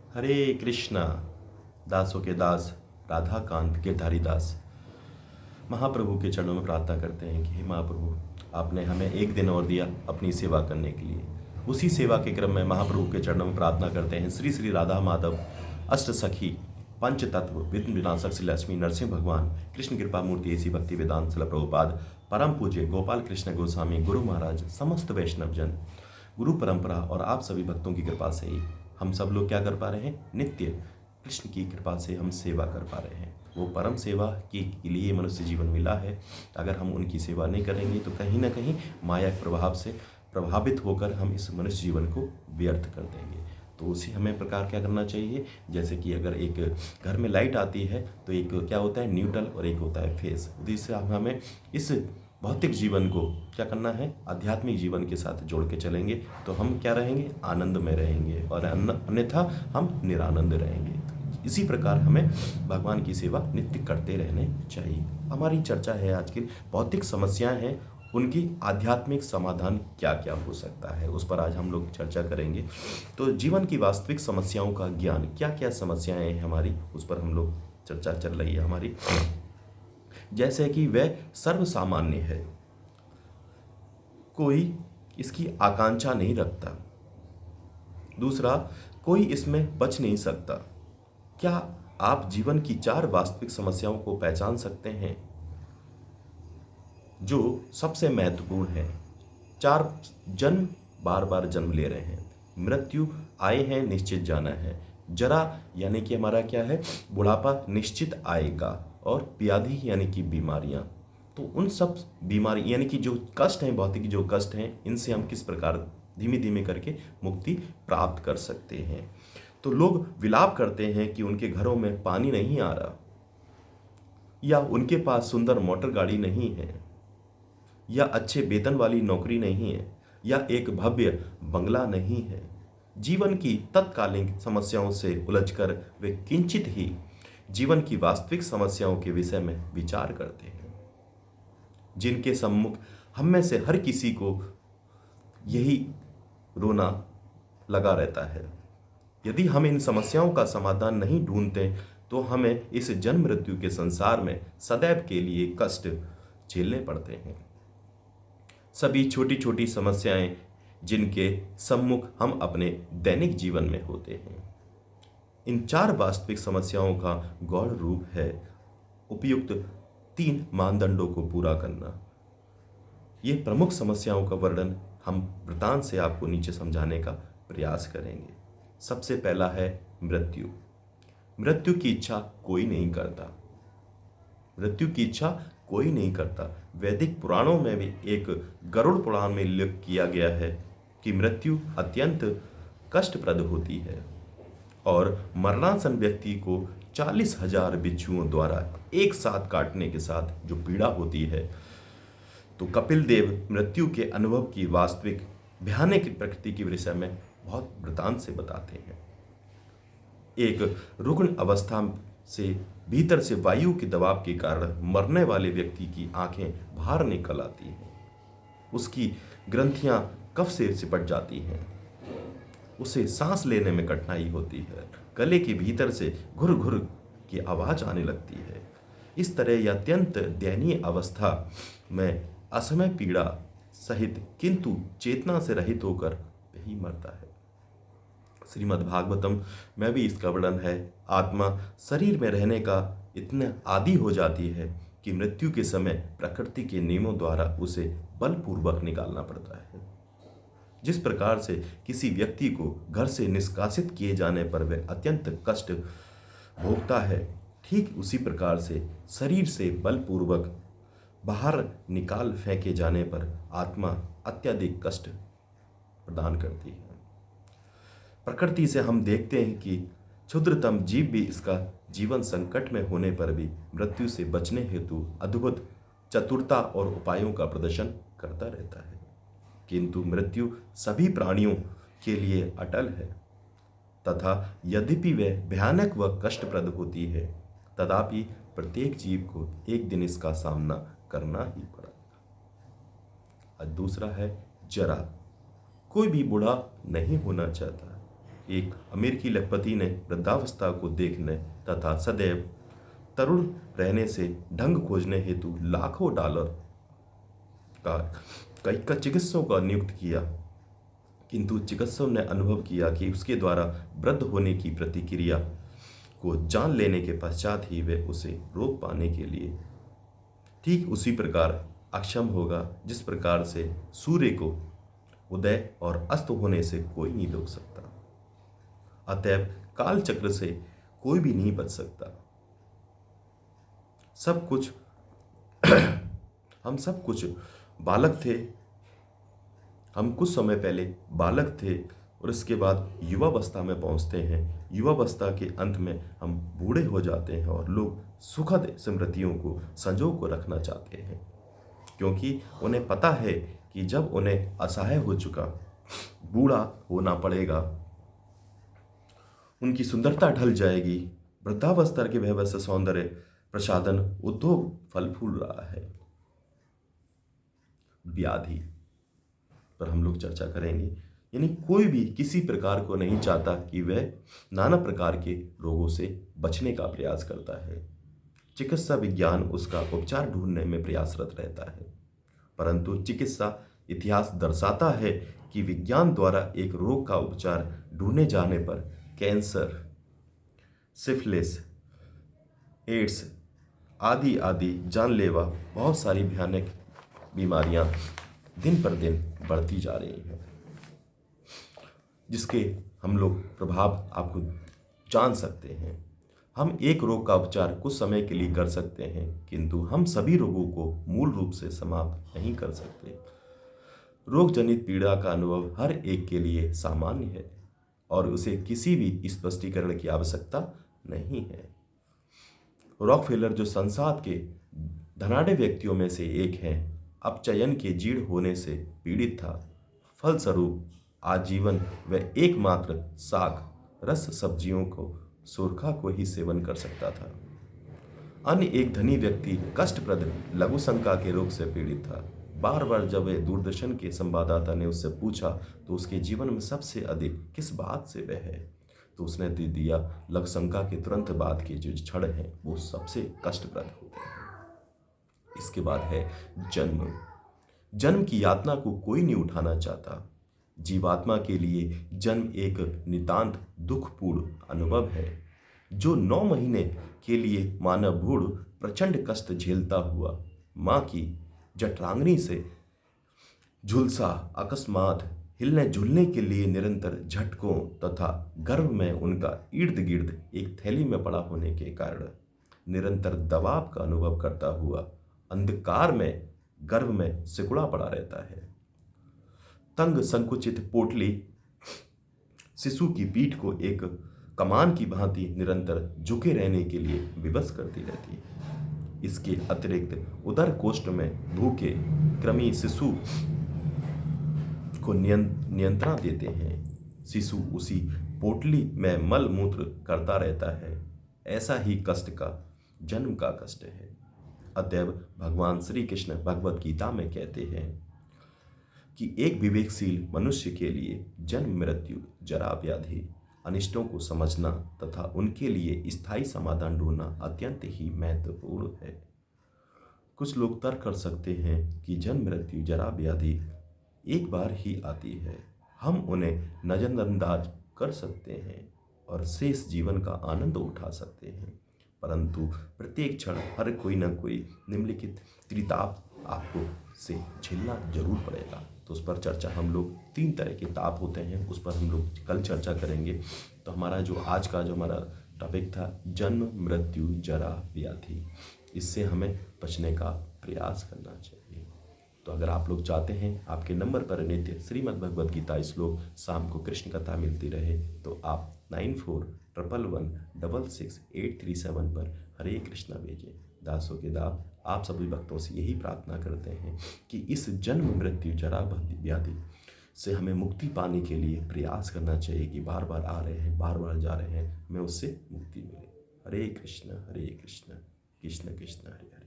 हरे कृष्णा। दासों के दास राधा कांत गिरधारी दास महाप्रभु के चरणों में प्रार्थना करते हैं कि हे महाप्रभु, आपने हमें एक दिन और दिया अपनी सेवा करने के लिए। उसी सेवा के क्रम में महाप्रभु के चरणों में प्रार्थना करते हैं श्री श्री राधा माधव अष्ट सखी पंच तत्व विघ्न विनाशक श्री लक्ष्मी नरसिंह भगवान कृष्ण कृपा मूर्ति ऐसी भक्ति वेदांत शिला प्रभुपाद परम पूज्य गोपाल कृष्ण गोस्वामी गुरु महाराज समस्त वैष्णव जन गुरु परंपरा और आप सभी भक्तों की कृपा से ही हम सब लोग क्या कर पा रहे हैं, नित्य कृष्ण की कृपा से हम सेवा कर पा रहे हैं। वो परम सेवा के लिए मनुष्य जीवन मिला है। अगर हम उनकी सेवा नहीं करेंगे तो कहीं ना कहीं माया के प्रभाव से प्रभावित होकर हम इस मनुष्य जीवन को व्यर्थ कर देंगे। तो उसी हमें प्रकार क्या करना चाहिए, जैसे कि अगर एक घर में लाइट आती है तो एक क्या होता है, न्यूट्रल और एक होता है फेस। जिससे हमें इस भौतिक जीवन को क्या करना है, आध्यात्मिक जीवन के साथ जोड़ के चलेंगे तो हम क्या रहेंगे, आनंद में रहेंगे, और अन्यथा हम निरानंद रहेंगे। इसी प्रकार हमें भगवान की सेवा नित्य करते रहने चाहिए। हमारी चर्चा है आज की भौतिक समस्याएं हैं, उनकी आध्यात्मिक समाधान क्या क्या हो सकता है, उस पर आज हम लोग चर्चा करेंगे। तो जीवन की वास्तविक समस्याओं का ज्ञान, क्या क्या समस्याएं हैं हमारी, उस पर हम लोग चर्चा चल रही है हमारी। जैसे कि वह सर्वसामान्य है, कोई इसकी आकांक्षा नहीं रखता। दूसरा, कोई इसमें बच नहीं सकता। क्या आप जीवन की 4 वास्तविक समस्याओं को पहचान सकते हैं जो सबसे महत्वपूर्ण है? 4 जन्म, बार बार जन्म ले रहे हैं, मृत्यु आए हैं, निश्चित जाना है, जरा यानी कि हमारा क्या है, बुढ़ापा निश्चित आएगा, और व्याधि यानी कि बीमारियां। तो उन सब बीमारी यानी कि जो कष्ट हैं, भौतिक जो कष्ट हैं, इनसे हम किस प्रकार धीमे धीमे करके मुक्ति प्राप्त कर सकते हैं। तो लोग विलाप करते हैं कि उनके घरों में पानी नहीं आ रहा, या उनके पास सुंदर मोटर गाड़ी नहीं है, या अच्छे वेतन वाली नौकरी नहीं है, या एक भव्य बंगला नहीं है। जीवन की तत्कालीन समस्याओं से उलझकर वे किंचित ही जीवन की वास्तविक समस्याओं के विषय में विचार करते हैं, जिनके सम्मुख हम में से हर किसी को यही रोना लगा रहता है। यदि हम इन समस्याओं का समाधान नहीं ढूंढते तो हमें इस जन्म मृत्यु के संसार में सदैव के लिए कष्ट झेलने पड़ते हैं। सभी छोटी छोटी समस्याएं जिनके सम्मुख हम अपने दैनिक जीवन में होते हैं। इन 4 वास्तविक समस्याओं का गौण रूप है उपयुक्त 3 मानदंडों को पूरा करना। ये प्रमुख समस्याओं का वर्णन हम वृतांत से आपको नीचे समझाने का प्रयास करेंगे। सबसे पहला है मृत्यु। मृत्यु की इच्छा कोई नहीं करता। मृत्यु की इच्छा कोई नहीं करता। वैदिक पुराणों में भी एक गरुड़ पुराण में उल्लेख किया गया है कि मृत्यु अत्यंत कष्टप्रद होती है, और मरणासन व्यक्ति को 40,000 बिच्छुओं द्वारा एक साथ काटने के साथ जो पीड़ा होती है। तो कपिल देव मृत्यु के अनुभव की वास्तविक भयानक प्रकृति के विषय में बहुत वृतांत से बताते हैं। एक रुग्ण अवस्था से भीतर से वायु के दबाव के कारण मरने वाले व्यक्ति की आंखें बाहर निकल आती हैं, उसकी ग्रंथियां कफ से सिपट जाती हैं, उसे सांस लेने में कठिनाई होती है, गले के भीतर से घुर घुर की आवाज आने लगती है। इस तरह यह अत्यंत दयनीय अवस्था में असमय पीड़ा सहित किंतु चेतना से रहित होकर वही मरता है। श्रीमद् भागवतम में भी इसका वर्णन है। आत्मा शरीर में रहने का इतना आदी हो जाती है कि मृत्यु के समय प्रकृति के नियमों द्वारा उसे बलपूर्वक निकालना पड़ता है। जिस प्रकार से किसी व्यक्ति को घर से निष्कासित किए जाने पर वह अत्यंत कष्ट भोगता है, ठीक उसी प्रकार से शरीर से बलपूर्वक बाहर निकाल फेंके जाने पर आत्मा अत्यधिक कष्ट प्रदान करती है। प्रकृति से हम देखते हैं कि क्षुद्रतम जीव भी इसका जीवन संकट में होने पर भी मृत्यु से बचने हेतु अद्भुत चतुरता और उपायों का प्रदर्शन करता रहता है। किंतु मृत्यु सभी प्राणियों के लिए अटल है, तथा यद्यपि वह भयानक व कष्टप्रद होती है, तथापि प्रत्येक जीव को एक दिन इसका सामना करना ही पड़ेगा। दूसरा है जरा। कोई भी बूढ़ा नहीं होना चाहता, एक अमेरिकी लखपति ने वृद्धावस्था को देखने तथा सदैव तरुण रहने से ढंग खोजने हेतु लाखों डॉलर का चिकित्सकों का नियुक्त किया, किंतु चिकित्सकों ने अनुभव किया कि उसके द्वारा वृद्ध होने की प्रतिक्रिया को जान लेने के पश्चात ही वे उसे रोक पाने के लिए ठीक उसी प्रकार अक्षम होगा जिस प्रकार से सूर्य को उदय और अस्त होने से कोई नहीं रोक सकता। अतएव काल चक्र से कोई भी नहीं बच सकता। सब कुछ हम सब कुछ बालक थे। हम कुछ समय पहले बालक थे और इसके बाद युवावस्था में पहुंचते हैं। युवावस्था के अंत में हम बूढ़े हो जाते हैं और लोग सुखद स्मृतियों को संजो को रखना चाहते हैं, क्योंकि उन्हें पता है कि जब उन्हें असहाय हो चुका बूढ़ा होना पड़ेगा, उनकी सुंदरता ढल जाएगी। वृद्धावस्था के वह से सौंदर्य प्रसाधन उद्योग फल फूल रहा है। व्याधि पर हम लोग चर्चा करेंगे। यानी कोई भी किसी प्रकार को नहीं चाहता कि वह नाना प्रकार के रोगों से बचने का प्रयास करता है। चिकित्सा विज्ञान उसका उपचार ढूंढने में प्रयासरत रहता है, परंतु चिकित्सा इतिहास दर्शाता है कि विज्ञान द्वारा एक रोग का उपचार ढूंढे जाने पर कैंसर, सिफिलिस, एड्स आदि आदि जानलेवा बहुत सारी भयानक बीमारियां दिन पर दिन बढ़ती जा रही हैं, जिसके हम लोग प्रभाव आपको जान सकते हैं। हम एक रोग का उपचार कुछ समय के लिए कर सकते हैं, किंतु हम सभी रोगों को मूल रूप से समाप्त नहीं कर सकते। रोग जनित पीड़ा का अनुभव हर एक के लिए सामान्य है और उसे किसी भी स्पष्टीकरण की आवश्यकता नहीं है। रॉकफेलर, जो संसार के धनाढ्य व्यक्तियों में से एक हैं, अपचयन के जीर्ण होने से पीड़ित था। फलस्वरूप आजीवन वह एकमात्र साग, रस, सब्जियों को, सोरखा को ही सेवन कर सकता था। अन्य एक धनी व्यक्ति कष्टप्रद लघुशंका के रोग से पीड़ित था। बार बार जब वह दूरदर्शन के संवाददाता ने उससे पूछा तो उसके जीवन में सबसे अधिक किस बात से वह है, तो उसने दे दिया लघुशंका के तुरंत बाद के जो क्षण हैं वो सबसे कष्टप्रद होते हैं। इसके बाद है जन्म। जन्म की यातना को कोई नहीं उठाना चाहता। जीवात्मा के लिए जन्म एक नितांत दुखपूर्ण अनुभव है, जो 9 महीने के लिए मानव भूण प्रचंड कष्ट झेलता हुआ माँ की जठरांगनी से झुलसा अकस्मात हिलने झुलने के लिए निरंतर झटकों तथा गर्भ में उनका इर्द गिर्द एक थैली में पड़ा होने के कारण निरंतर दबाव का अनुभव करता हुआ अंधकार में गर्भ में सिकुड़ा पड़ा रहता है। तंग संकुचित पोटली शिशु की पीठ को एक कमान की भांति निरंतर झुके रहने के लिए विवश करती रहती है। इसके अतिरिक्त उदर कोष्ठ में भूखे कृमि शिशु को नियंत्रण देते हैं। शिशु उसी पोटली में मल मूत्र करता रहता है। ऐसा ही कष्ट का जन्म का कष्ट है। अतएव भगवान श्री कृष्ण भगवत गीता में कहते हैं कि एक विवेकशील मनुष्य के लिए जन्म, मृत्यु, जरा, व्याधि, अनिष्टों को समझना तथा उनके लिए स्थायी समाधान ढूंढना अत्यंत ही महत्वपूर्ण है। कुछ लोग तर्क कर सकते हैं कि जन्म, मृत्यु, जरा, व्याधि एक बार ही आती है, हम उन्हें नजरअंदाज कर सकते हैं और शेष जीवन का आनंद उठा सकते हैं, परंतु प्रत्येक क्षण हर कोई न कोई निम्नलिखित त्रिताप आपको से झेलना जरूर पड़ेगा। तो उस पर चर्चा हम लोग 3 तरह के ताप होते हैं, उस पर हम लोग कल चर्चा करेंगे। तो हमारा जो आज का जो हमारा टॉपिक था जन्म, मृत्यु, जरा, व्याधि, इससे हमें बचने का प्रयास करना चाहिए। तो अगर आप लोग चाहते हैं आपके नंबर पर नित्य श्रीमद् भगवद गीता श्लोक शाम को कृष्ण कथा मिलती रहे, तो आप 9411166837 पर हरे कृष्णा भेजें। दासों के दास आप सभी भक्तों से यही प्रार्थना करते हैं कि इस जन्म, मृत्यु, जरा, व्याधि से हमें मुक्ति पाने के लिए प्रयास करना चाहिए कि बार बार आ रहे हैं, बार बार जा रहे हैं, हमें उससे मुक्ति मिले। हरे कृष्ण कृष्ण कृष्ण हरे हरे।